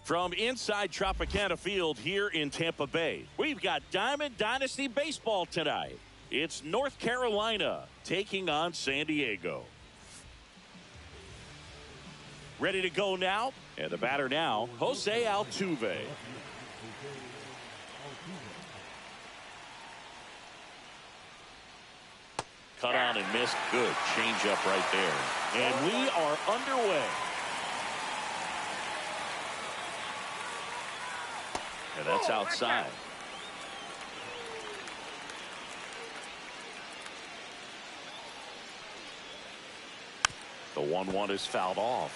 From inside Tropicana Field here in Tampa Bay, we've got Diamond Dynasty Baseball tonight. It's North Carolina taking on San Diego. Ready to go now, and the batter now, Jose Altuve. Cut on and missed. Good changeup right there. And we are underway. And that's outside. The 1-1 is fouled off.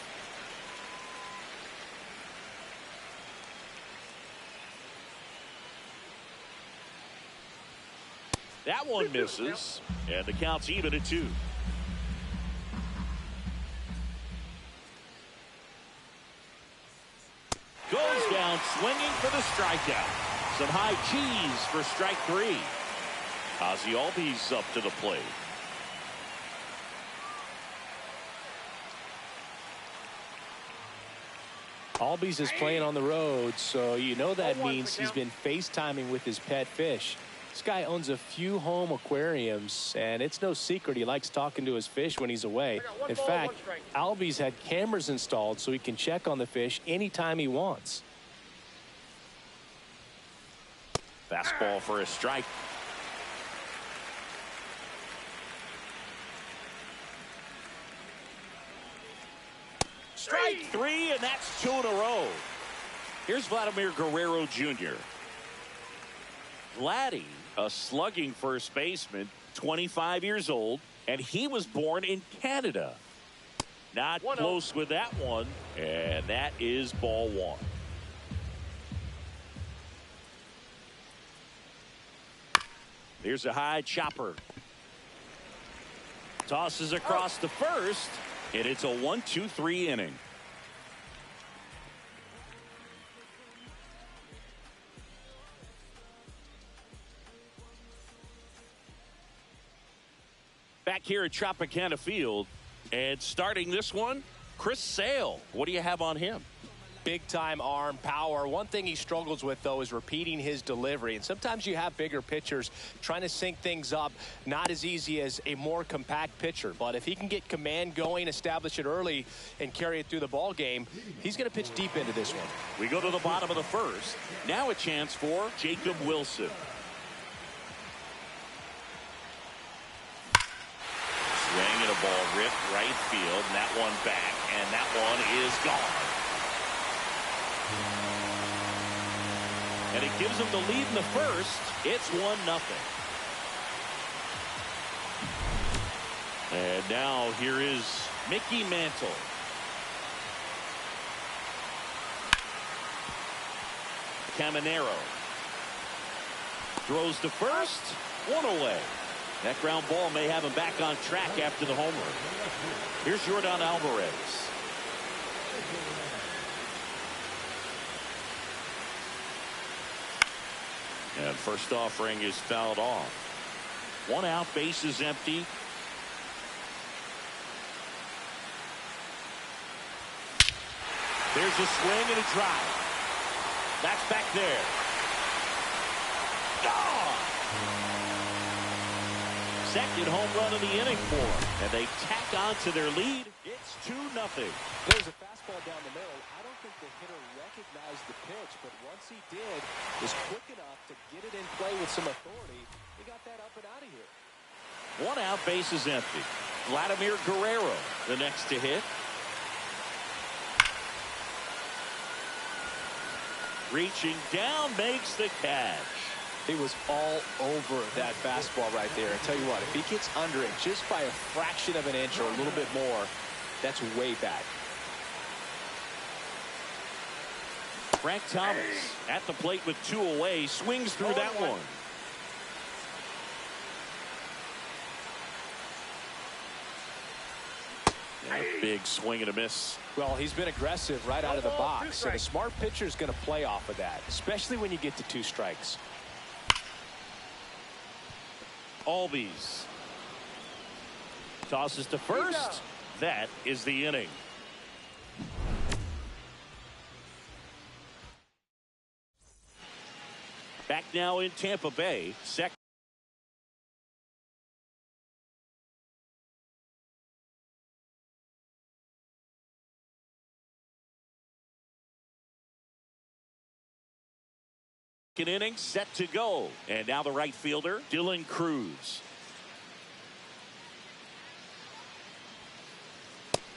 That one misses, and the count's even at 2. Goes down swinging for the strikeout. Some high cheese for strike 3. Ozzie Albies up to the plate. Albies is playing on the road, so you know that means he's been FaceTiming with his pet fish. This guy owns a few home aquariums, and it's no secret he likes talking to his fish when he's away. In fact, Albies had cameras installed so he can check on the fish anytime he wants. Fastball for a strike. Strike 3, and that's 2 in a row. Here's Vladimir Guerrero Jr. Vladdy, a slugging first baseman, 25 years old, and he was born in Canada. Not close with that one, and that is ball 1. Here's a high chopper. Tosses across the first, and it's a 1-2-3 inning. Back here at Tropicana Field, and starting this one, Chris Sale. What do you have on him? Big time arm power. One thing he struggles with, though, is repeating his delivery. And sometimes you have bigger pitchers trying to sync things up. Not as easy as a more compact pitcher. But if he can get command going, establish it early, and carry it through the ball game, he's going to pitch deep into this one. We go to the bottom of the first. Now a chance for Jacob Wilson. Swing and a ball ripped right field, and that one back, and that one is gone. And it gives them the lead in the first. It's 1-0. And now here is Mickey Mantle. Caminero throws to first, 1 away. That ground ball may have him back on track after the homer. Here's Yordan Alvarez. And first offering is fouled off. 1 out, base is empty. There's a swing and a drive. That's back there. Gone! Second home run of the inning for them. And they tack on to their lead. It's 2-0. There's a fastball down the middle. I don't think the hitter recognized the pitch, but once he did, was quick enough to get it in play with some authority. He got that up and out of here. 1 out, base is empty. Vladimir Guerrero, the next to hit. Reaching down, makes the catch. He was all over that fastball right there. I tell you what, if he gets under it just by a fraction of an inch or a little bit more, that's way back. Frank Thomas at the plate with 2 away, swings through that one. And a big swing and a miss. Well, he's been aggressive right out of the box, and a smart pitcher is going to play off of that, especially when you get to 2 strikes. Albies tosses to first. That is the inning. now in Tampa Bay. Second inning set to go. And now the right fielder, Dylan Cruz.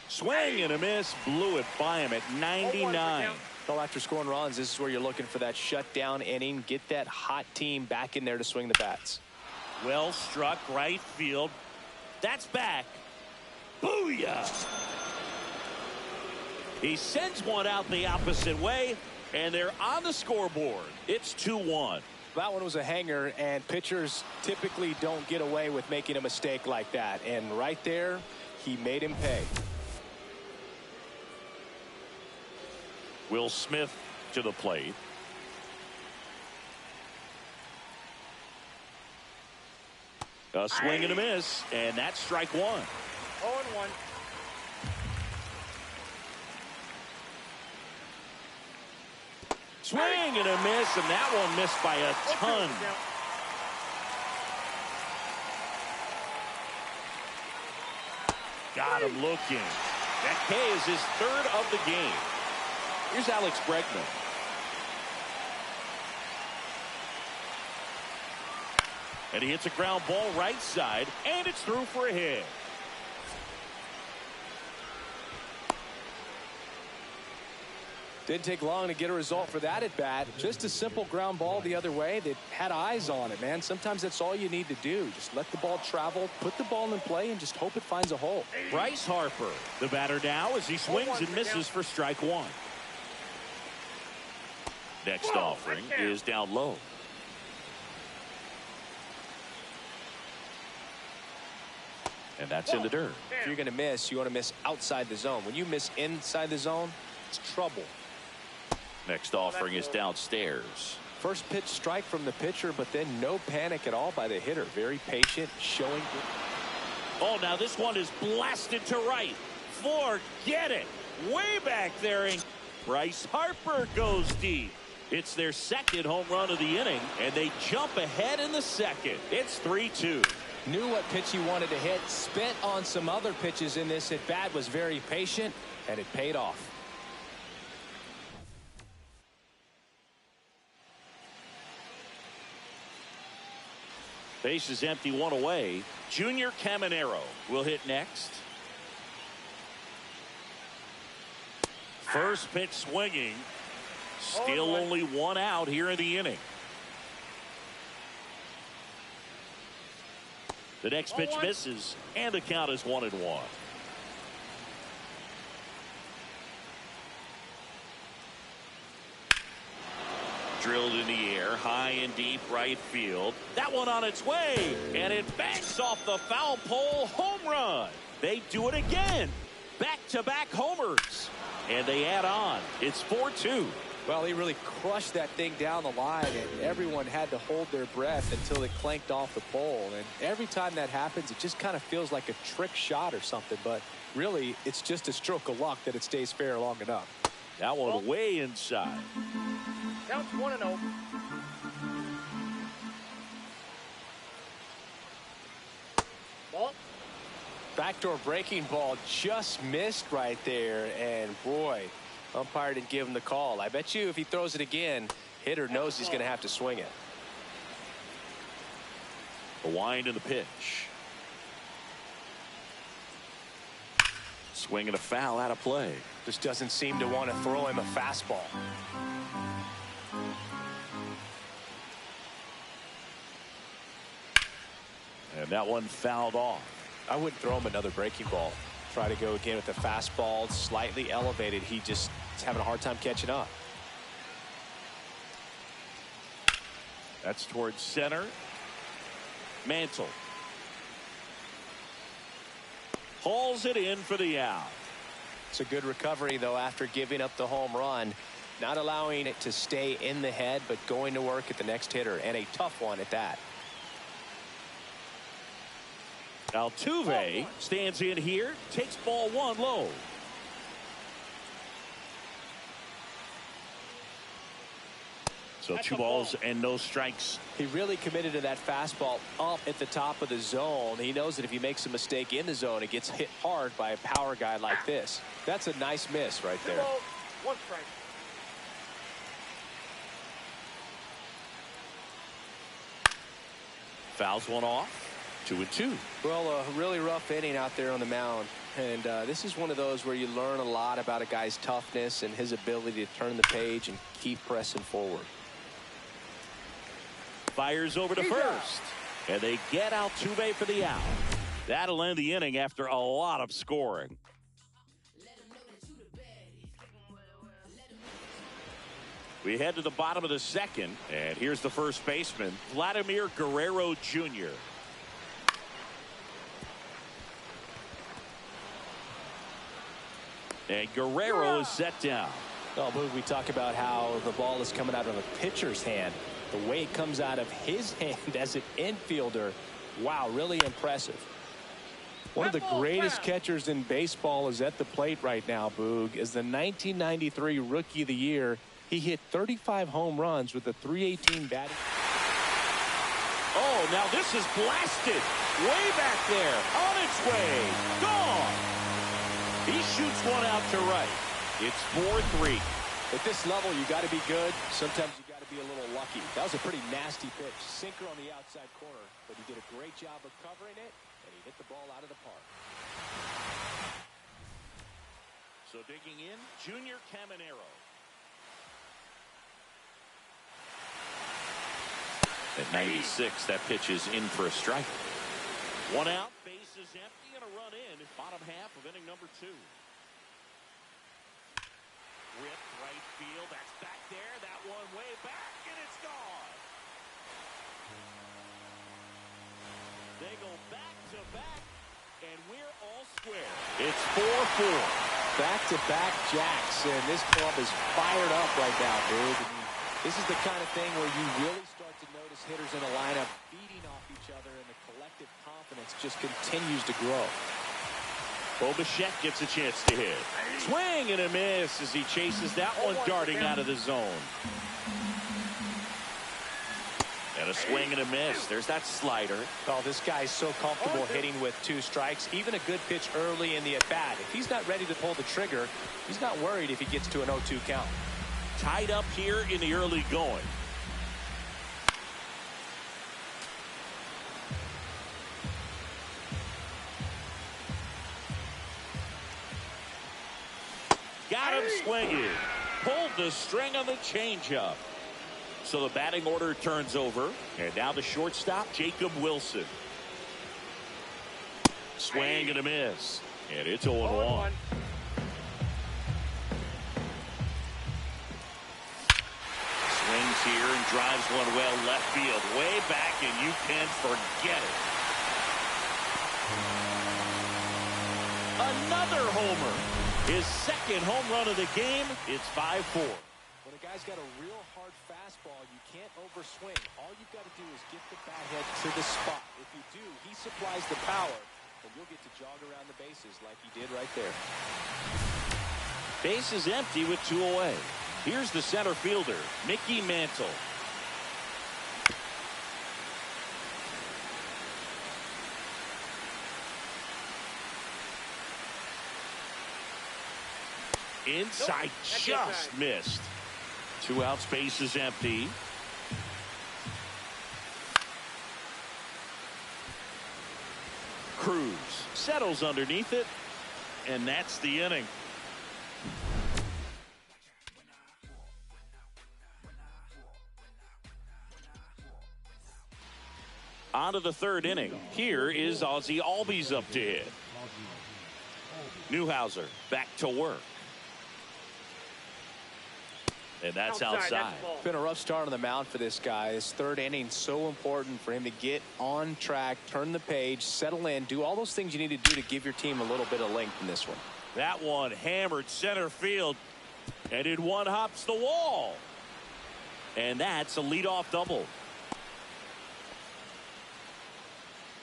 Swing and a miss. Blew it by him at 99. Well, after scoring runs, this is where you're looking for that shutdown inning. Get that hot team back in there to swing the bats. Well struck right field. That's back. Booyah! He sends one out the opposite way, and they're on the scoreboard. It's 2-1. That one was a hanger, and pitchers typically don't get away with making a mistake like that. And right there, he made him pay. Will Smith to the plate. A swing and a miss, and that's strike one. 0-1. Swing and a miss, and that one missed by a ton. Got him looking. That K is his third of the game. Here's Alex Bregman. And he hits a ground ball right side, and it's through for a hit. Didn't take long to get a result for that at bat. Just a simple ground ball the other way that had eyes on it, man. Sometimes that's all you need to do. Just let the ball travel, put the ball in play, and just hope it finds a hole. Bryce Harper, the batter now, as he swings and misses for strike one. Next offering is down low. And that's in the dirt. If you're going to miss, you want to miss outside the zone. When you miss inside the zone, it's trouble. Next offering is downstairs. First pitch strike from the pitcher, but then no panic at all by the hitter. Very patient, showing. Oh, now this one is blasted to right. Forget it. Way back there. Bryce Harper goes deep. It's their second home run of the inning, and they jump ahead in the second. It's 3-2. Knew what pitch he wanted to hit. Spent on some other pitches in this at bat. Was very patient, and it paid off. Base is empty, one away. Junior Caminero will hit next. First pitch swinging. Still only one out here in the inning. The next pitch misses, and the count is 1-1. Drilled in the air, high and deep right field. That one on its way, and it banks off the foul pole. Home run. They do it again. Back-to-back homers. And they add on. It's 4-2. Well, he really crushed that thing down the line, and everyone had to hold their breath until it clanked off the pole. And every time that happens, it just kind of feels like a trick shot or something. But really, it's just a stroke of luck that it stays fair long enough. That one way inside. Counts 1-0. Ball. Backdoor breaking ball just missed right there, and boy, umpire didn't give him the call. I bet you if he throws it again, hitter knows he's going to have to swing it. The wind and the pitch. Swing and a foul out of play. Just doesn't seem to want to throw him a fastball. And that one fouled off. I wouldn't throw him another breaking ball. Try to go again with the fastball, slightly elevated. He just is having a hard time catching up. That's towards center. Mantle hauls it in for the out. It's a good recovery, though, after giving up the home run. Not allowing it to stay in the head, but going to work at the next hitter, and a tough one at that. Altuve stands in here, takes ball one low. So That's 2 a balls ball. and no strikes. He really committed to that fastball up at the top of the zone. He knows that if he makes a mistake in the zone, it gets hit hard by a power guy like this. That's a nice miss right 2 there. balls, 1 strike. Fouls one off. 2-2. Well, a really rough inning out there on the mound. And this is one of those where you learn a lot about a guy's toughness and his ability to turn the page and keep pressing forward. Fires over to first. And they get Altuve for the out. That'll end the inning after a lot of scoring. We head to the bottom of the second. And here's the first baseman, Vladimir Guerrero Jr. And Guerrero is set down. Oh, Boog, we talk about how the ball is coming out of a pitcher's hand. The way it comes out of his hand as an infielder. Wow, really impressive. One of the greatest catchers in baseball is at the plate right now, Boog. As the 1993 Rookie of the Year, he hit 35 home runs with a .318 batting. Oh, now this is blasted. Way back there. On its way. Gone. He shoots one out to right. It's 4-3. At this level, you got to be good. Sometimes you got to be a little lucky. That was a pretty nasty pitch. Sinker on the outside corner, but he did a great job of covering it, and he hit the ball out of the park. So digging in, Junior Caminero. At 96, that pitch is in for a strike. 1 out, base is empty, and a run in. Bottom half of inning number 2. Rip right field, that's back there. That one way back, and it's gone. They go back to back, and we're all square. It's 4-4. Back-to-back jacks, and this club is fired up right now, dude. This is the kind of thing where you really start to notice hitters in a lineup feeding off each other, and the collective confidence just continues to grow. Bo Bichette gets a chance to hit. Swing and a miss as he chases that one darting out of the zone. And a swing and a miss. There's that slider. Oh, this guy's so comfortable hitting with 2 strikes. Even a good pitch early in the at-bat. If he's not ready to pull the trigger, he's not worried if he gets to an 0-2 count. Tied up here in the early going. Got him swinging. Pulled the string on the changeup. So the batting order turns over. And now the shortstop, Jacob Wilson. Swing and a miss. And it's 0-1. Swings here and drives one well left field. Way back, and you can forget it. Another homer. His second home run of the game. It's 5-4. When a guy's got a real hard fastball, you can't overswing. All you've got to do is get the bat head to the spot. If you do, he supplies the power, and you'll get to jog around the bases like he did right there. Base is empty with 2 away. Here's the center fielder, Mickey Mantle. Inside, just missed. 2 outs, base is empty. Cruz settles underneath it, and that's the inning. On to the 3rd inning. Here is Ozzie Albies up to hit. Newhouser back to work. And that's outside. It's been a rough start on the mound for this guy. His 3rd inning, so important for him to get on track, turn the page, settle in, do all those things you need to do to give your team a little bit of length in this one. That one hammered center field, and it one hops the wall. And that's a leadoff double.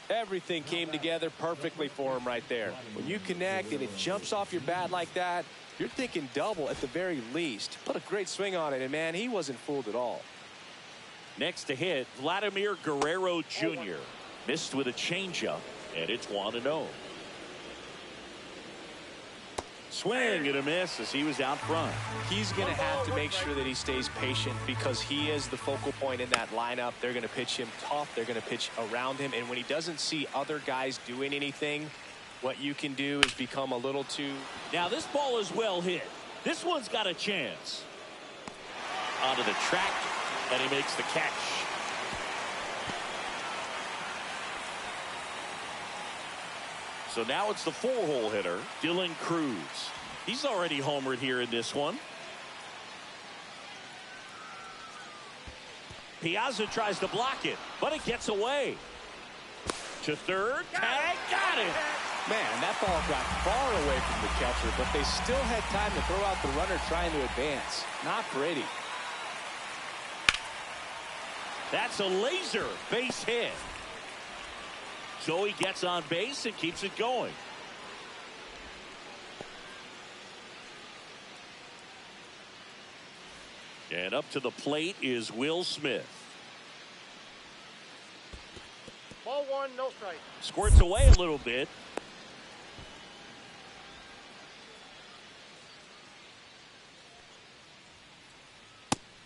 Everything came together perfectly for him right there. When you connect and it jumps off your bat like that, you're thinking double at the very least. Put a great swing on it, and man, he wasn't fooled at all. Next to hit, Vladimir Guerrero Jr. Missed with a changeup, and it's 1-0. Swing and a miss as he was out front. He's going to have to make sure that he stays patient because he is the focal point in that lineup. They're going to pitch him tough. They're going to pitch around him. And when he doesn't see other guys doing anything, what you can do is become a little too... Now this ball is well hit. This one's got a chance. Onto the track, and he makes the catch. So now it's the 4-hole hitter, Dylan Cruz. He's already homered here in this one. Piazza tries to block it, but it gets away. To third, tag, got it. Man, that ball got far away from the catcher, but they still had time to throw out the runner trying to advance. Not pretty. That's a laser base hit. So he gets on base and keeps it going. And up to the plate is Will Smith. Ball one, no strike. Squirts away a little bit.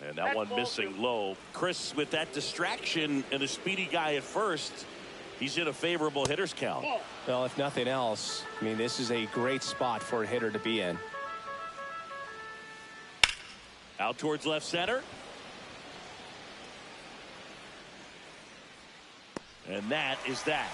And that one missing low. Chris, with that distraction and a speedy guy at first, he's in a favorable hitter's count. Well, if nothing else, I mean, this is a great spot for a hitter to be in. Out towards left center. And that is that.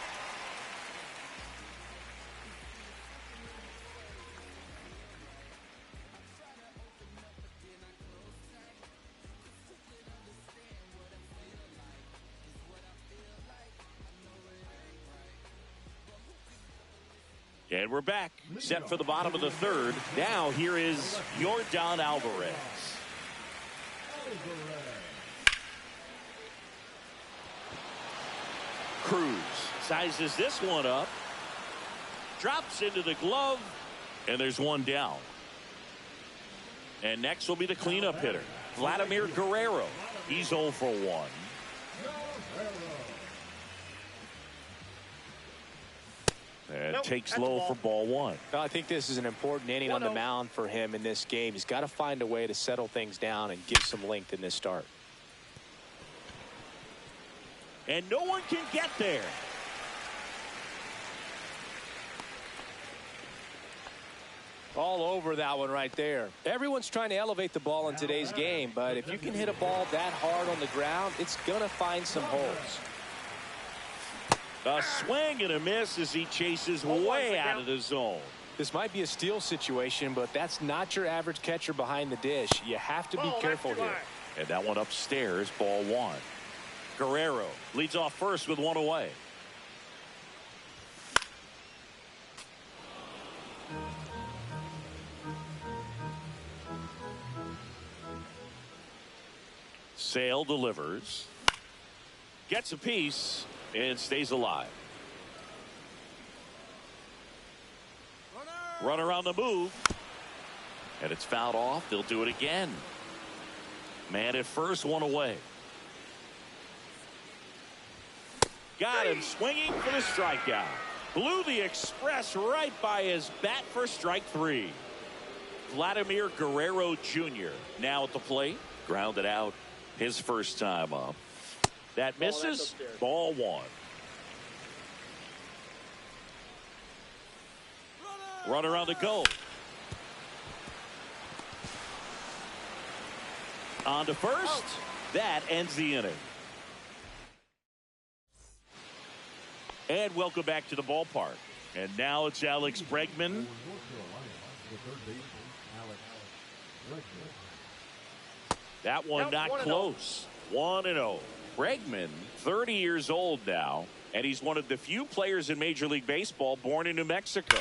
And we're back, set for the bottom of the third. Now here is Yordan Alvarez. Cruz sizes this one up, drops into the glove, and there's one down. And next will be the cleanup hitter, Vladimir Guerrero. He's 0 for 1. And takes low for ball one. I think this is an important inning on the mound for him in this game. He's got to find a way to settle things down and give some length in this start. And no one can get there. All over that one right there. Everyone's trying to elevate the ball in today's game, but if you can hit a ball that hard on the ground, it's going to find some holes. A swing and a miss as he chases way out of the zone. This might be a steal situation, but that's not your average catcher behind the dish. You have to be careful here. And that one upstairs, ball one. Guerrero leads off first with one away. Sale delivers. Gets a piece. And stays alive. Runner on the move. And it's fouled off. They'll do it again. Man at first, one away. Got him swinging for the strikeout. Blew the express right by his bat for strike 3. Vladimir Guerrero Jr. now at the plate. Grounded out his first time up. That misses. Ball one. Runner on the go. On to first. That ends the inning. And welcome back to the ballpark. And now it's Alex Bregman. That one not close. 1-0. Bregman, 30 years old now, and he's one of the few players in Major League Baseball born in New Mexico.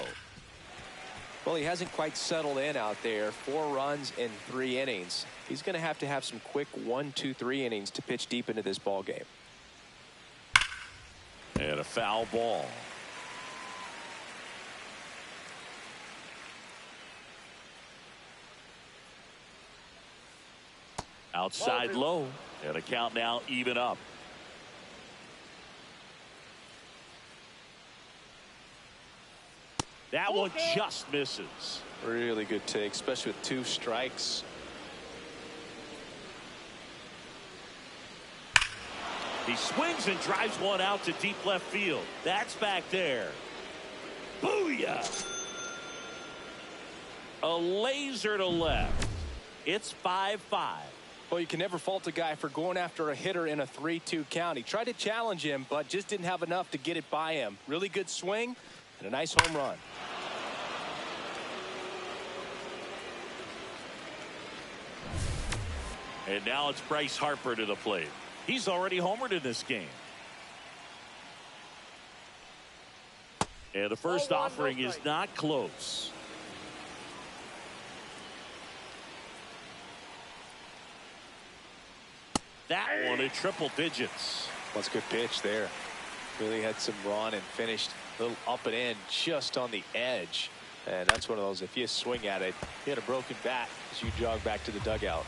Well, he hasn't quite settled in out there. 4 runs in 3 innings. He's going to have some quick 1, 2, 3 innings to pitch deep into this ball game. And a foul ball. Outside low. And a count now even up. That one just misses. Really good take, especially with 2 strikes. He swings and drives one out to deep left field. That's back there. Booyah! A laser to left. It's 5-5. Well, you can never fault a guy for going after a hitter in a 3-2 count. He tried to challenge him, but just didn't have enough to get it by him. Really good swing and a nice home run. And now it's Bryce Harper to the plate. He's already homered in this game. And the first offering is not close. That one in triple digits. That's a good pitch there. Really had some run and finished a little up and in just on the edge. And that's one of those, if you swing at it, you had a broken bat as you jog back to the dugout.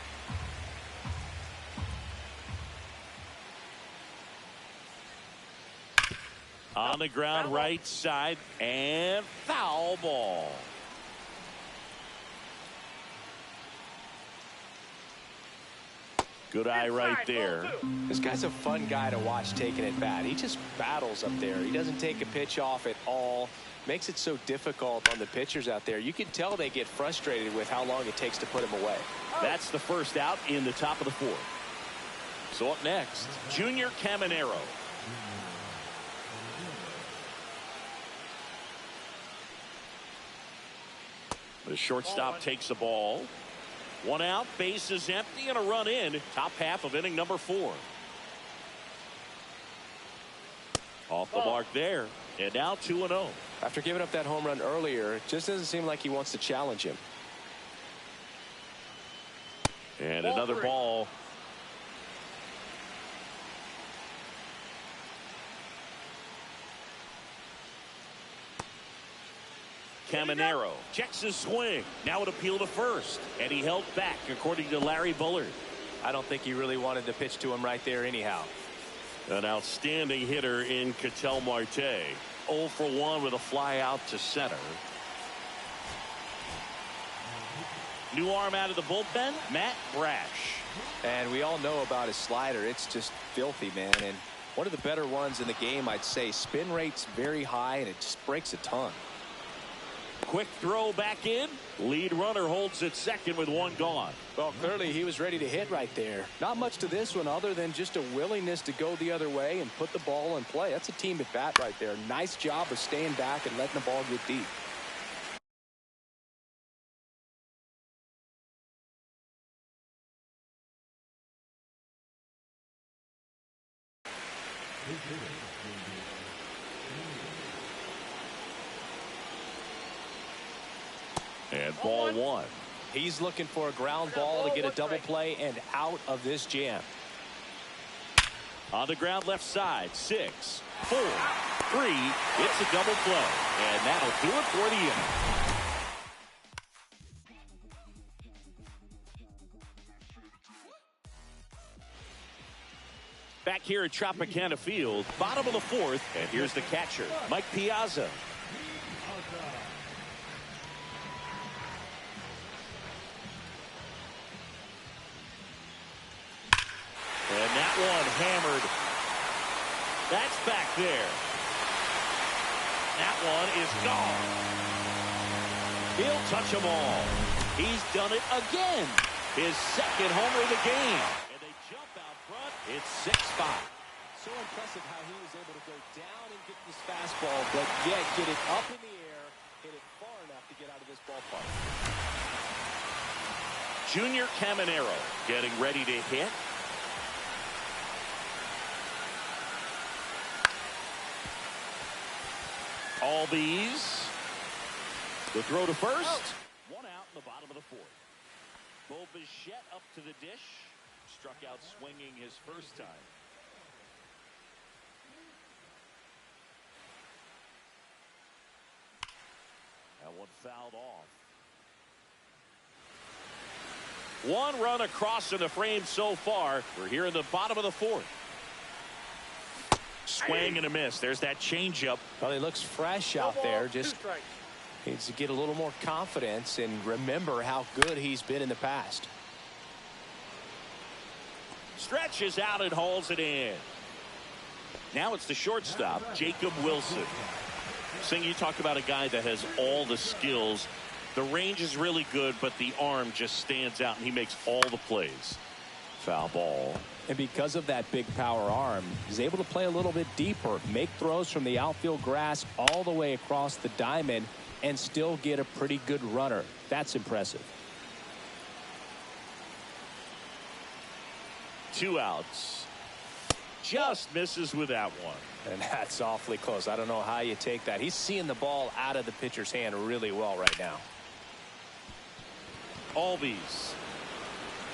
On the ground, right side, and foul ball. Good eye right there. This guy's a fun guy to watch taking at bat. He just battles up there. He doesn't take a pitch off at all. Makes it so difficult on the pitchers out there. You can tell they get frustrated with how long it takes to put him away. That's the first out in the top of the 4th. So up next, Junior Caminero. The shortstop takes the ball. 1 out, base is empty, and a run in. Top half of inning number 4. Off the mark there, and now 2-0. After giving up that home run earlier, it just doesn't seem like he wants to challenge him. And another ball. Caminero checks his swing. Now an appeal to first. And he held back, according to Larry Bullard. I don't think he really wanted to pitch to him right there anyhow. An outstanding hitter in Ketel Marte. 0 for 1 with a fly out to center. New arm out of the bullpen, Matt Brash. And we all know about his slider. It's just filthy, man. And one of the better ones in the game, I'd say. Spin rate's very high, and it just breaks a ton. Quick throw back in. Lead runner holds at second with 1 gone. Well, clearly he was ready to hit right there. Not much to this one other than just a willingness to go the other way and put the ball in play. That's a team at bat right there. Nice job of staying back and letting the ball get deep. And ball 1. He's looking for a ground ball to get a double play and out of this jam. On the ground left side, 6, 4, 3. It's a double play. And that'll do it for the inning. Back here at Tropicana Field, bottom of the 4th, and here's the catcher, Mike Piazza. And that one hammered. That's back there. That one is gone. He'll touch them all. He's done it again. His second homer of the game. And they jump out front. It's 6-5. So impressive how he was able to go down and get this fastball, but yet get it up in the air, hit it far enough to get out of this ballpark. Junior Caminero getting ready to hit. All these. The throw to first. 1 out in the bottom of the 4th. Bo Bichette up to the dish. Struck out swinging his first time. That one fouled off. One run across in the frame so far. We're here in the bottom of the fourth. Swing and a miss. There's that changeup. Well, he looks fresh out there. Just needs to get a little more confidence and remember how good he's been in the past. Stretches out and hauls it in. Now it's the shortstop, Jacob Wilson. Sing, you talk about a guy that has all the skills. The range is really good, but the arm just stands out, and he makes all the plays. Foul ball. And because of that big power arm, he's able to play a little bit deeper, make throws from the outfield grass all the way across the diamond, and still get a pretty good runner. That's impressive. 2 outs. Just misses with that one. And that's awfully close. I don't know how you take that. He's seeing the ball out of the pitcher's hand really well right now. Albies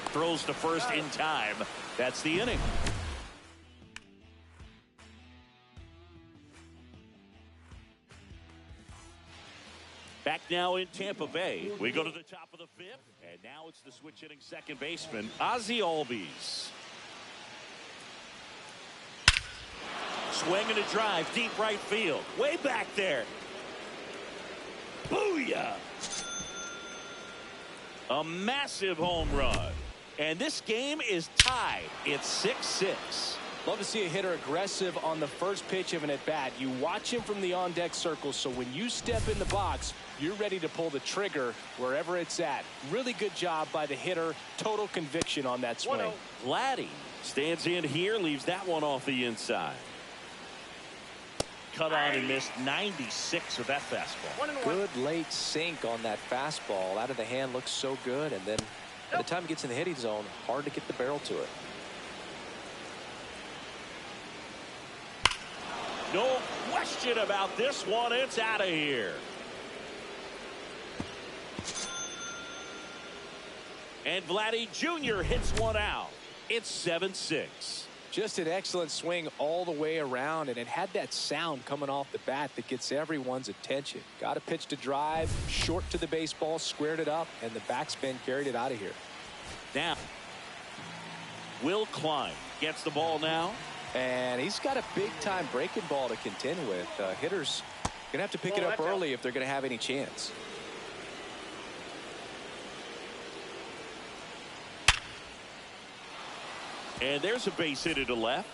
throws to first in time. That's the inning. Back now in Tampa Bay. We go to the top of the fifth, and now it's the switch hitting second baseman, Ozzie Albies. Swing and a drive, deep right field. Way back there. Booyah! A massive home run. And this game is tied. It's 6-6. Love to see a hitter aggressive on the first pitch of an at-bat. You watch him from the on-deck circle, so when you step in the box, you're ready to pull the trigger wherever it's at. Really good job by the hitter. Total conviction on that swing. Vladdy stands in here, leaves that one off the inside. Cut on and missed 96 with that fastball. Good late sink on that fastball. Out of the hand looks so good, and then by the time it gets in the hitting zone, hard to get the barrel to it. No question about this one. It's out of here. And Vladdy Jr. hits one out. It's 7-6. Just an excellent swing all the way around, and it had that sound coming off the bat that gets everyone's attention. Got a pitch to drive, short to the baseball, squared it up, and the backspin carried it out of here. Now, Will Klein gets the ball now. And he's got a big-time breaking ball to contend with. Hitters going to have to pick it up early if they're going to have any chance. And there's a base hit to left.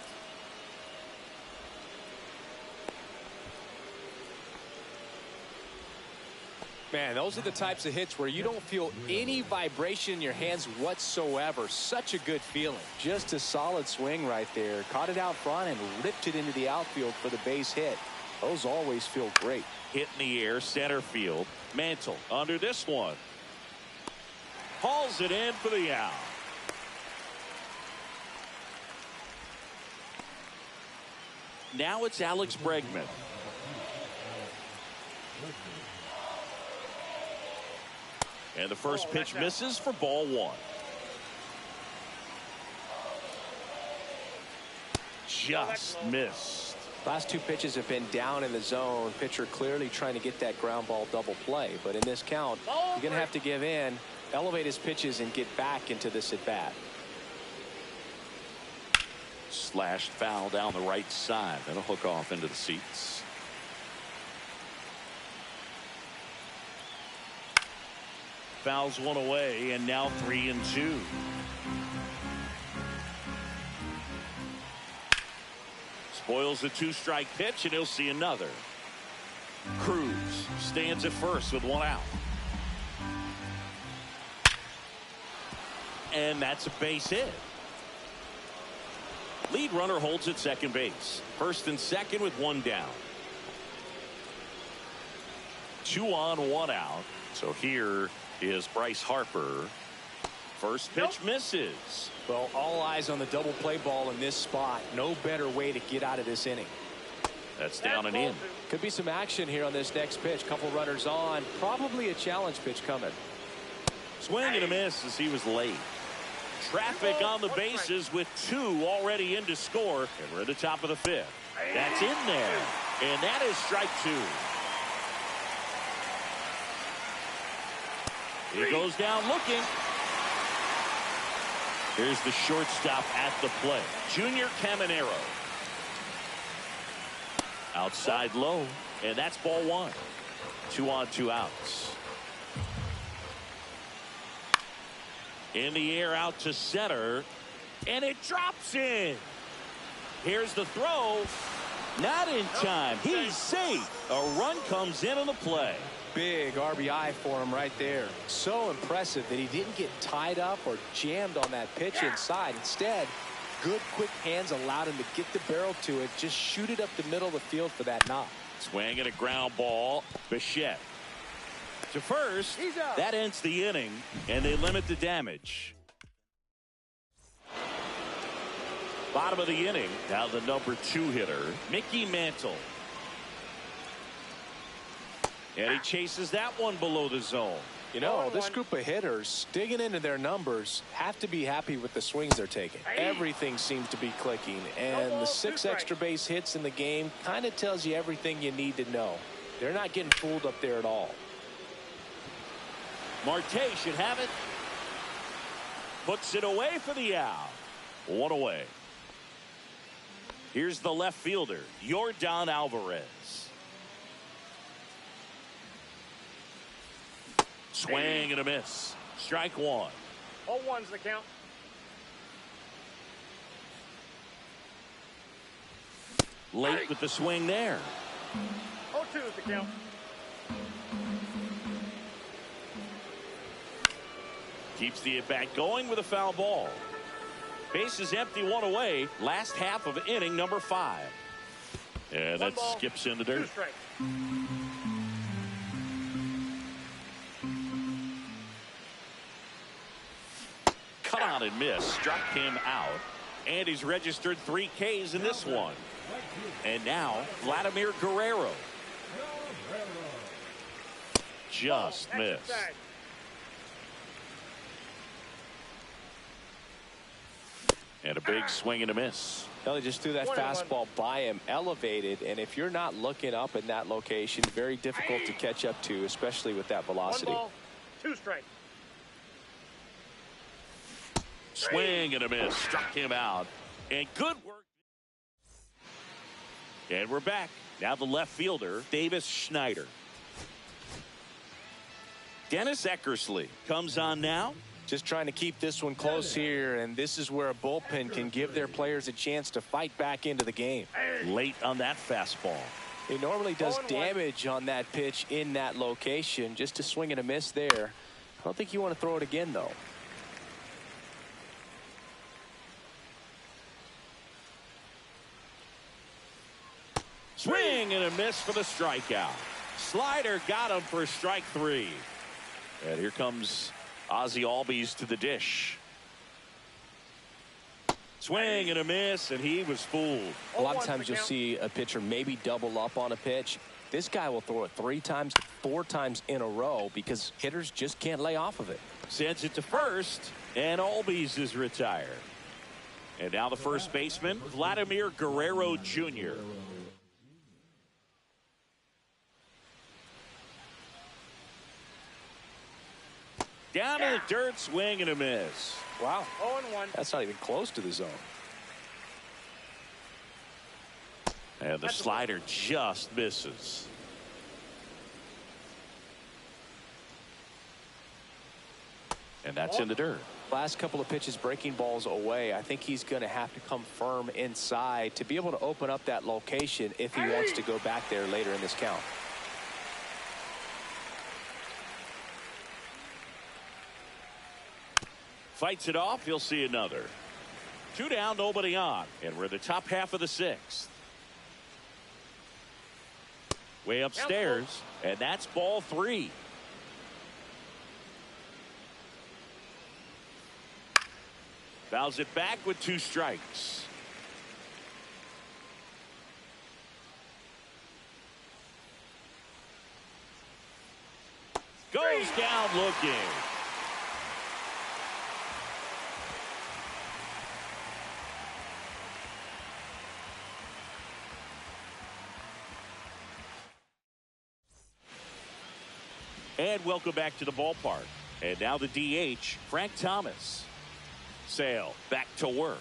Man, those are the types of hits where you don't feel any vibration in your hands whatsoever. Such a good feeling. Just a solid swing right there. Caught it out front and ripped it into the outfield for the base hit. Those always feel great. Hit in the air, center field. Mantle under this one. Hauls it in for the out. Now it's Alex Bregman. And the first pitch misses for ball one. Just missed. Last two pitches have been down in the zone. Pitcher clearly trying to get that ground ball double play. But in this count, you're going to have to give in, elevate his pitches, and get back into this at bat. Slashed foul down the right side. That'll hook off into the seats. Fouls one away, and now 3-2. Spoils the two-strike pitch, and he'll see another. Cruz stands at first with one out. And that's a base hit. Lead runner holds at second base. First and second with one down. 2 on, 1 out. So here is Bryce Harper. First pitch misses. Well, all eyes on the double play ball in this spot. No better way to get out of this inning. That's down and in. Could be some action here on this next pitch. Couple runners on. Probably a challenge pitch coming. Swing and a miss as he was late. Traffic on the bases with 2 already in to score. And we're at the top of the 5th. That's in there. And that is strike 2. He goes down looking. Here's the shortstop at the plate, Junior Caminero. Outside low, and that's ball one. 2 on, 2 outs. In the air out to center, and it drops in. Here's the throw. Not in time. He's safe. A run comes in on the play. Big RBI for him right there. So impressive that he didn't get tied up or jammed on that pitch inside. Instead, good quick hands allowed him to get the barrel to it, just shoot it up the middle of the field for that knock. Swing and a ground ball. Bichette to first. That ends the inning, and they limit the damage. Bottom of the inning. Now the number 2 hitter, Mickey Mantle. And he chases that one below the zone. You know, this group of hitters digging into their numbers have to be happy with the swings they're taking. Everything seems to be clicking, and the 6 extra base hits in the game kind of tells you everything you need to know. They're not getting fooled up there at all. Marte should have it. Puts it away for the out. 1 away. Here's the left fielder, Yordan Alvarez. Swing and a miss. Strike 1. 0-1's the count. Late with the swing there. 0-2's the count. Keeps the at-bat going with a foul ball. Base is empty, 1 away. Last half of inning number 5. And that skips in the dirt. 2 strikes. Cut on and miss. Struck him out. And he's registered 3 Ks in this one. And now Vladimir Guerrero. Just missed. And a big swing and a miss. Well, he just threw that fastball by him, elevated, and if you're not looking up in that location, very difficult to catch up to, especially with that velocity. 1 ball, 2 strikes. Swing and a miss. Struck him out. And good work. And we're back. Now the left fielder, Davis Schneider. Dennis Eckersley comes on now. Just trying to keep this one close here, and this is where a bullpen can give their players a chance to fight back into the game. Late on that fastball. He normally does damage on that pitch in that location. Just a swing and a miss there. I don't think you want to throw it again, though. Swing and a miss for the strikeout. Slider got him for strike 3. And here comes Ozzie Albies to the dish. Swing and a miss, and he was fooled. A lot of times you'll see a pitcher maybe double up on a pitch. This guy will throw it 3 times, 4 times in a row because hitters just can't lay off of it. Sends it to first, and Albies is retired. And now the first baseman, Vladimir Guerrero Jr. Down in the dirt, swing and a miss. Wow. 0-1. That's not even close to the zone. And the slider just misses. And that's in the dirt. Last couple of pitches breaking balls away. I think he's going to have to come firm inside to be able to open up that location if he wants to go back there later in this count. Fights it off. He'll see another. 2 down, nobody on. And we're in the top half of the 6th. Way upstairs. And that's ball 3. Fouls it back with 2 strikes. Goes down looking. And welcome back to the ballpark. And now the DH, Frank Thomas. Sale back to work.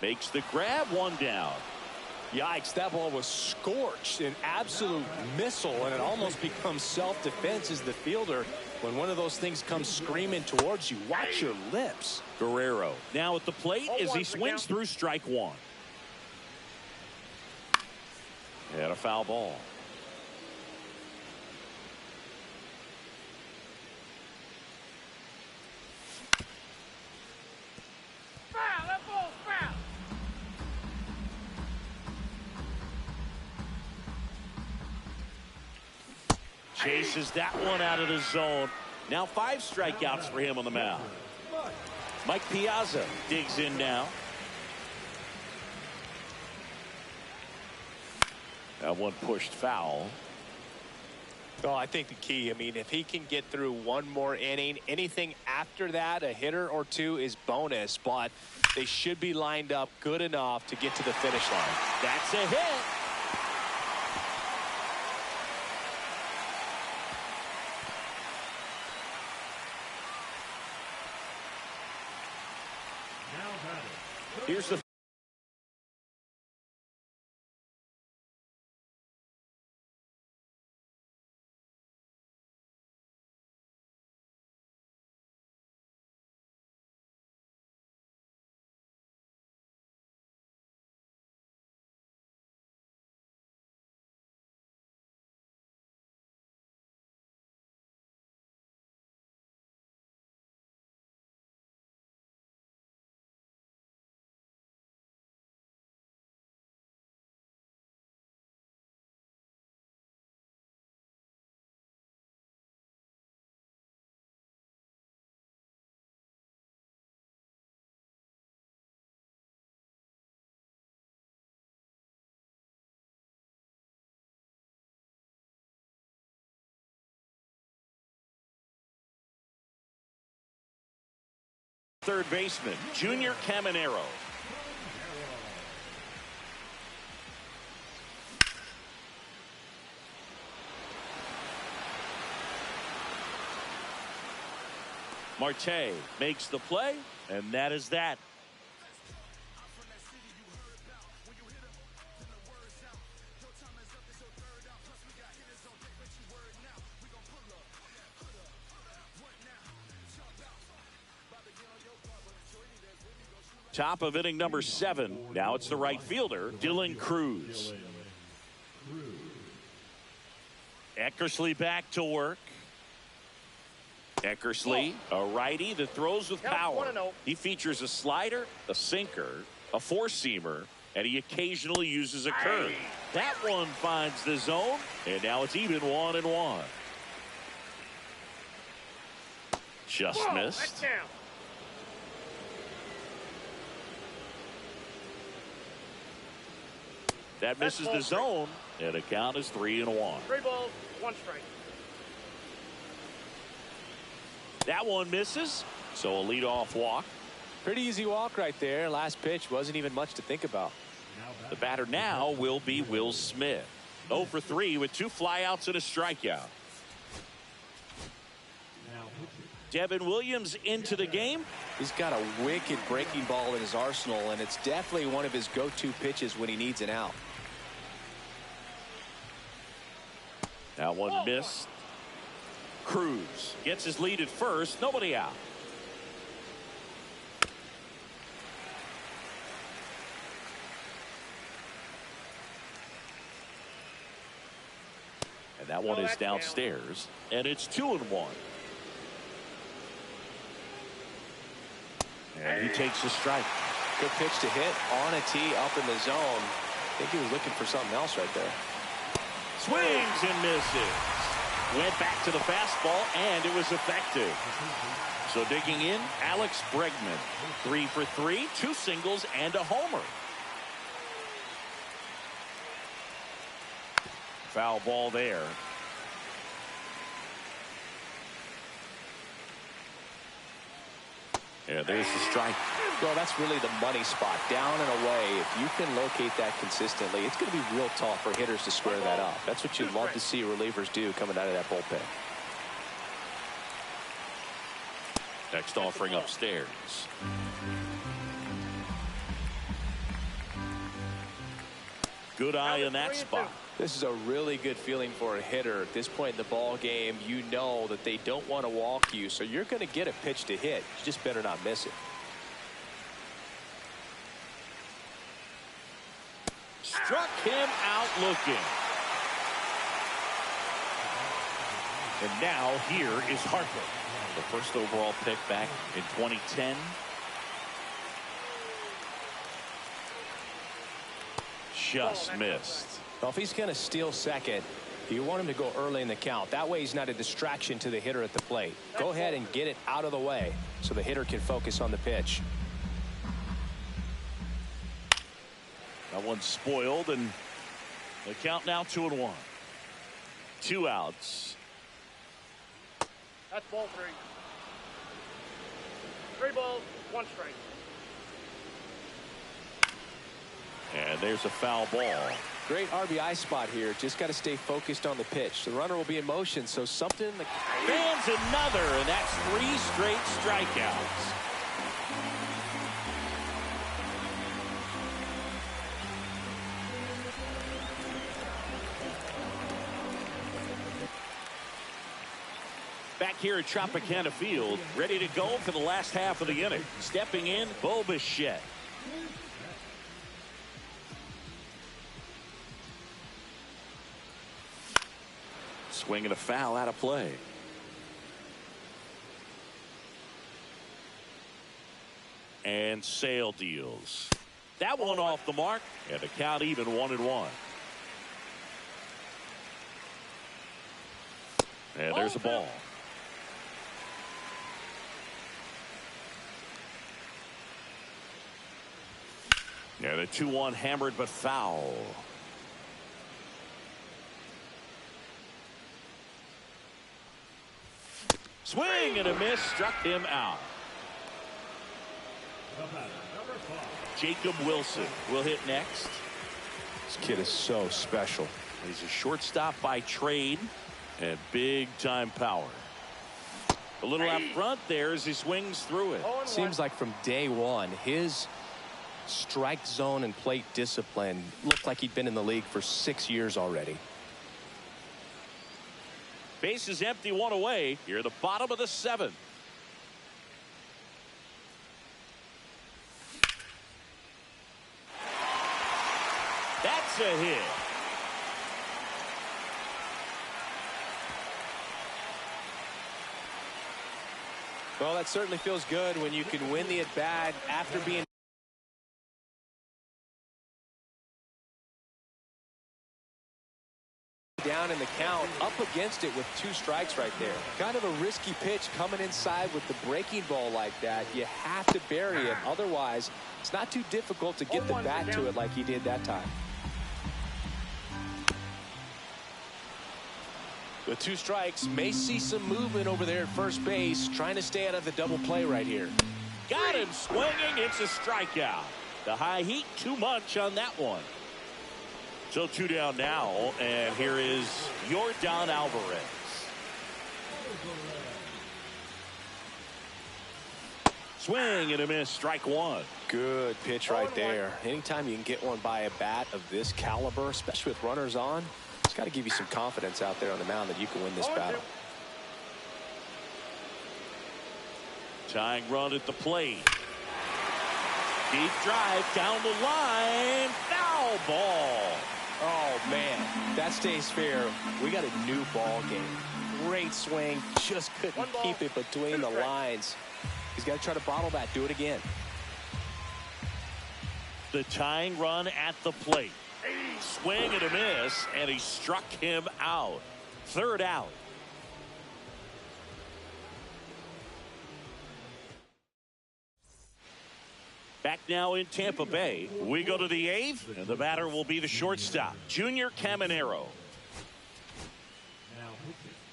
Makes the grab, one down. Yikes, that ball was scorched, an absolute missile, and it almost becomes self-defense as the fielder. When one of those things comes screaming towards you, watch your lips. Guerrero now at the plate as he swings through strike one. And a foul ball. Foul! That ball's foul! Chases that one out of the zone. Now 5 strikeouts for him on the mound. Mike Piazza digs in now. That one pushed foul. Oh, I think the key, I mean, if he can get through one more inning, anything after that, a hitter or two is bonus, but they should be lined up good enough to get to the finish line. That's a hit. Here's the third baseman, Junior Caminero. Marte makes the play, and that is that. Top of inning number 7. Now it's the right fielder, Dylan Cruz. Eckersley back to work. Eckersley, a righty that throws with power. He features a slider, a sinker, a four-seamer, and he occasionally uses a curve. That one finds the zone, and now it's even 1-1. Just missed. That misses the zone, and the count is 3-1. 3 balls, 1 strike. That one misses, so a leadoff walk. Pretty easy walk right there. Last pitch wasn't even much to think about. The batter now will be Will Smith. 0 for 3 with 2 flyouts and a strikeout. Devin Williams into the game. He's got a wicked breaking ball in his arsenal, and it's definitely one of his go-to pitches when he needs an out. That one missed. Cruz gets his lead at first. Nobody out. And that one is downstairs. And it's 2-1. And he takes a strike. Good pitch to hit on a tee up in the zone. I think he was looking for something else right there. Swings and misses. Went back to the fastball, and it was effective. So digging in, Alex Bregman. 3 for 3, 2 singles and a homer. Foul ball there. Yeah, there's the strike. Well, that's really the money spot, down and away. If you can locate that consistently, it's going to be real tough for hitters to square that up. That's what you'd love to see relievers do coming out of that bullpen. Next offering upstairs. Good eye in that spot. This is a really good feeling for a hitter at this point in the ball game. You know that they don't want to walk you, so you're going to get a pitch to hit. You just better not miss it. Struck him out looking. And now here is Harper, the first overall pick back in 2010. Just missed. Well, if he's going to steal second, you want him to go early in the count. That way he's not a distraction to the hitter at the plate. Go ahead and get it out of the way so the hitter can focus on the pitch. That one's spoiled, and the count now 2-1. 2 outs. That's ball 3. 3 balls, 1 strike. And there's a foul ball. Great RBI spot here. Just got to stay focused on the pitch. The runner will be in motion, so something. Fans another, and that's 3 straight strikeouts. Back here at Tropicana Field, ready to go for the last half of the inning. Stepping in, Bo Bichette. Swinging a foul out of play. And Sale deals. That one off the mark, and the count even 1-1. And there's a ball. Yeah, the 2-1 hammered but foul. Swing and a miss, struck him out. Jacob Wilson will hit next. This kid is so special. He's a shortstop by trade and big time power. A little up front there as he swings through it. Seems like from day one, his strike zone and plate discipline looked like he'd been in the league for 6 years already. Base is empty, 1 away. Here, the bottom of the 7th. That's a hit. Well, that certainly feels good when you can win the at-bat after being down in the count, up against it with 2 strikes right there. Kind of a risky pitch coming inside with the breaking ball like that. You have to bury it. Otherwise, it's not too difficult to get the bat to it like he did that time. With 2 strikes, may see some movement over there at first base, trying to stay out of the double play right here. Got him swinging. It's a strikeout. The high heat, too much on that one. So 2 down now, and here is Yordan Alvarez. Swing and a miss, strike 1. Good pitch right there. Anytime you can get one by a bat of this caliber, especially with runners on, it's got to give you some confidence out there on the mound that you can win this battle. Tying run at the plate. Deep drive down the line. Foul ball. Oh, man, that stays fair. We got a new ball game. Great swing. Just couldn't keep it between the lines. He's got to try to bottle that. Do it again. The tying run at the plate. Swing and a miss, and he struck him out. 3rd out. Back now in Tampa Bay. We go to the 8th, and the batter will be the shortstop, Junior Caminero.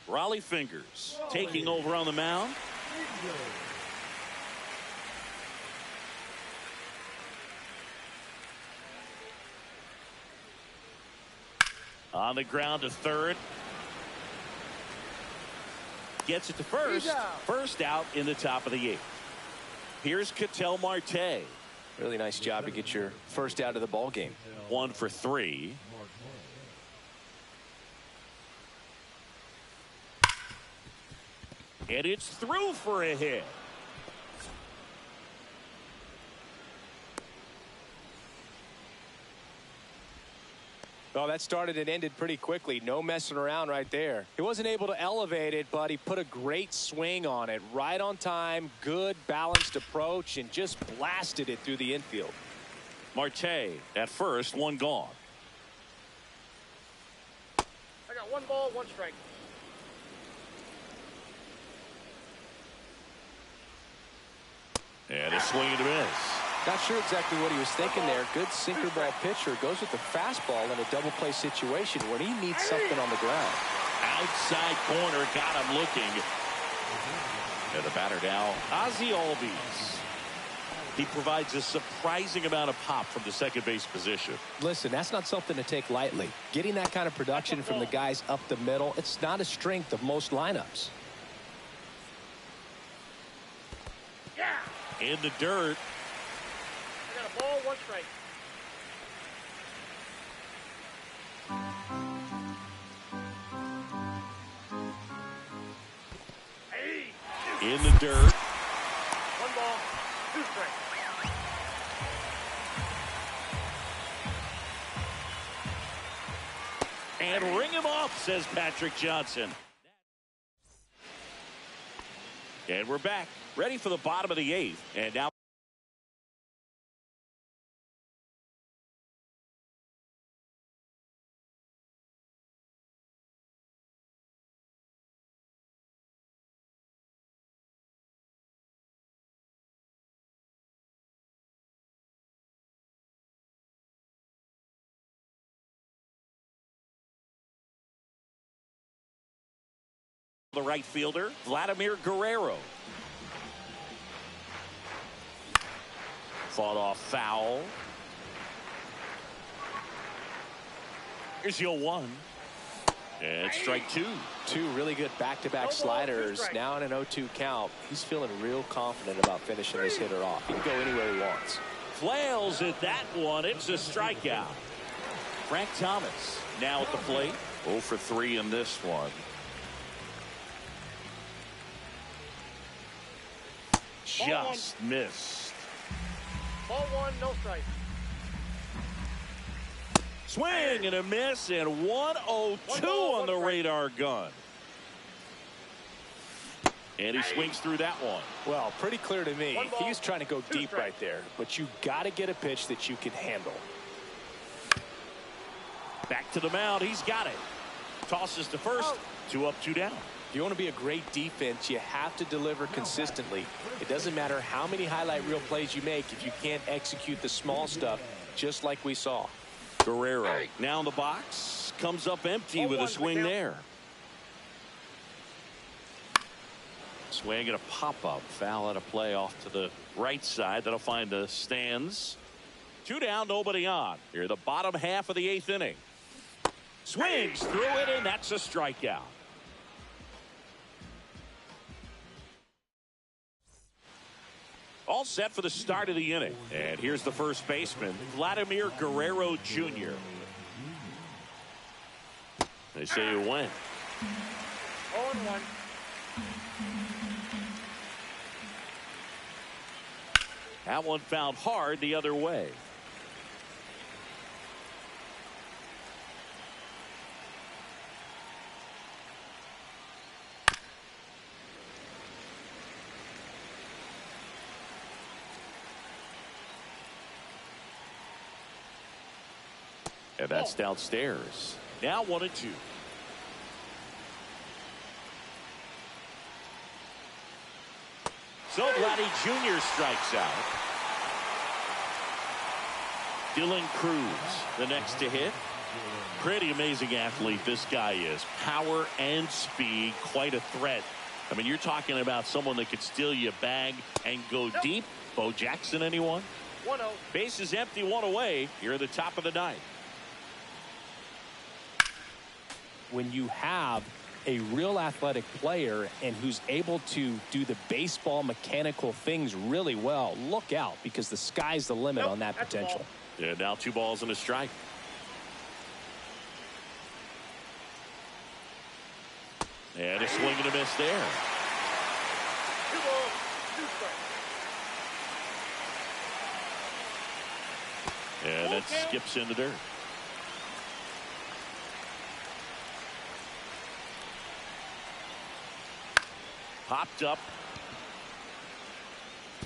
Raleigh Fingers taking over on the mound. On the ground to third. Gets it to first. First out in the top of the 8th. Here's Ketel Marte. Really nice job to get your first out of the ball game. 1 for 3. And it's through for a hit. Well, that started and ended pretty quickly. No messing around right there. He wasn't able to elevate it, but he put a great swing on it. Right on time, good balanced approach, and just blasted it through the infield. Marte at first, 1 gone. I got 1 ball, 1 strike. And a swing and a miss. Not sure exactly what he was thinking there. Good sinker ball pitcher goes with the fastball in a double play situation when he needs something on the ground. Outside corner, got him looking. And the batter now, Ozzie Albies. He provides a surprising amount of pop from the second base position. Listen, that's not something to take lightly. Getting that kind of production from the guys up the middle, it's not a strength of most lineups. In the dirt. I got a ball, 1 strike. In the dirt. 1 ball, 2 strikes. And ring him off, says Patrick Johnson. And we're back, ready for the bottom of the 8th. And now the right fielder, Vladimir Guerrero. Fought off foul. Here's your 1. And strike 2. 2 really good back-to-back sliders. Now in an 0-2 count. He's feeling real confident about finishing this hitter off. He can go anywhere he wants. Flails at that one. It's a strikeout. Frank Thomas now at the plate. 0 for 3 in this one. Just missed. Ball 1, no strike. Swing and a miss, and 102 on the radar gun. And he swings through that one. Well, pretty clear to me. He's trying to go deep right there, but you got to get a pitch that you can handle. Back to the mound. He's got it. Tosses to first. 2 up, 2 down. If you want to be a great defense, you have to deliver consistently. It doesn't matter how many highlight reel plays you make if you can't execute the small stuff, just like we saw. Guerrero now in the box. Comes up empty with a swing there. Swing and a pop-up. Foul at a play off to the right side. That'll find the stands. 2 down, nobody on. Here, the bottom half of the 8th inning. Swings through it, and that's a strikeout. All set for the start of the inning. And here's the first baseman, Vladimir Guerrero Jr. They say you win. 0-1. That one fouled hard the other way. And that's downstairs. Now 1-2. So Vladdy Jr. strikes out. Dylan Cruz, the next to hit. Pretty amazing athlete this guy is. Power and speed, quite a threat. I mean, you're talking about someone that could steal you a bag and go deep. Bo Jackson, anyone? 1-0. Base is empty, 1 away. Here at the top of the 9th. when you have a real athletic player and who's able to do the baseball mechanical things really well. Look out, because the sky's the limit on that potential. And now 2 balls and a strike. And a swing and a miss there. 2 balls, 2 strikes. And that skips in the dirt. Popped up.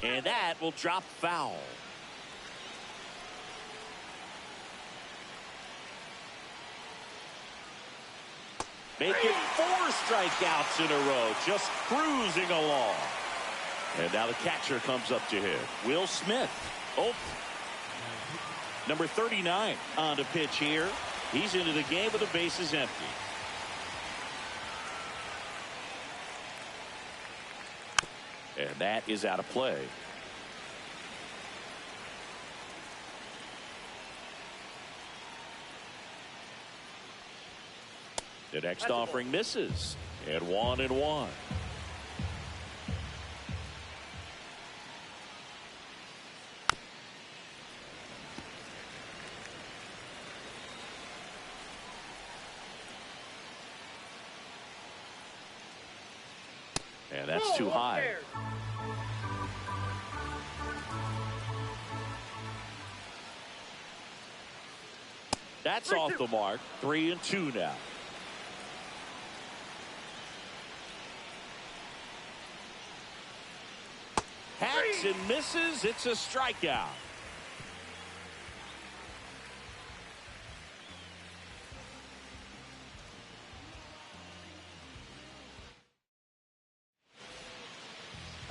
And that will drop foul. Make it 4 strikeouts in a row. Just cruising along. And now the catcher comes up to him. Will Smith. Oh. Number 39 on the pitch here. He's into the game with the bases empty. And that is out of play. The next offering misses. And 1-1. And that's too high. That's off the mark. 3-2 now. Hacks and misses. It's a strikeout.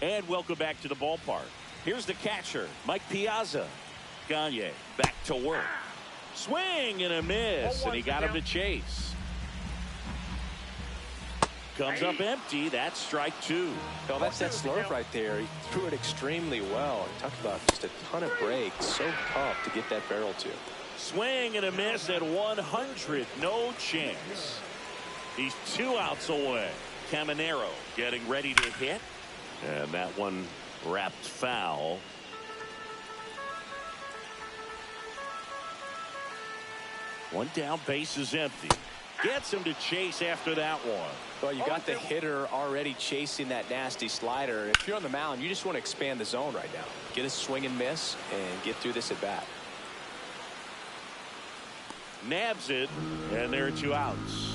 And welcome back to the ballpark. Here's the catcher, Mike Piazza. Gagne back to work. Swing and a miss, and he got him to chase. Comes up empty. That's strike 2. Well, that's that slurve right there. He threw it extremely well. He talked about just a ton of breaks. So tough to get that barrel to. Swing and a miss at 100. No chance. He's 2 outs away. Caminero getting ready to hit. And that one wrapped foul. One down, base is empty. Gets him to chase after that one. Well, you got the hitter already chasing that nasty slider. If you're on the mound, you just want to expand the zone right now. Get a swing and miss and get through this at bat. Nabs it, and there are 2 outs.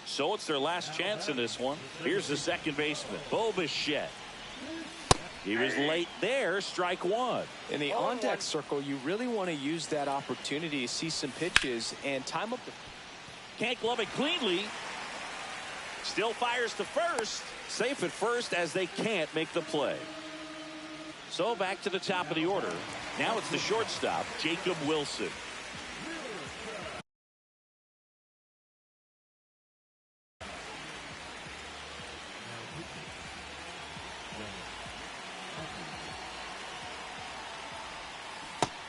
So it's their last chance in this one. Here's the second baseman, Bo Bichette. He was late there, strike 1. In the on-deck circle, you really want to use that opportunity to see some pitches and time up the... Can't glove it cleanly. Still fires to first. Safe at first as they can't make the play. So back to the top of the order. Now it's the shortstop, Jacob Wilson.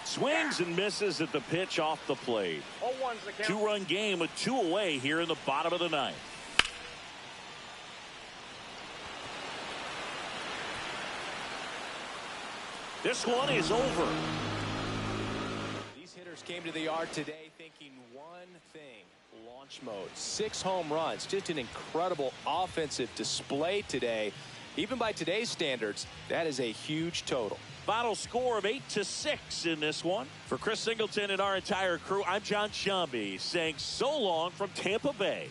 Swings and misses at the pitch off the plate. 2-run game with 2 away here in the bottom of the 9th. This one is over. These hitters came to the yard today thinking one thing: launch mode. 6 home runs. Just an incredible offensive display today. Even by today's standards, that is a huge total. Final score of 8-6 in this one. For Chris Singleton and our entire crew, I'm John Shambi saying so long from Tampa Bay.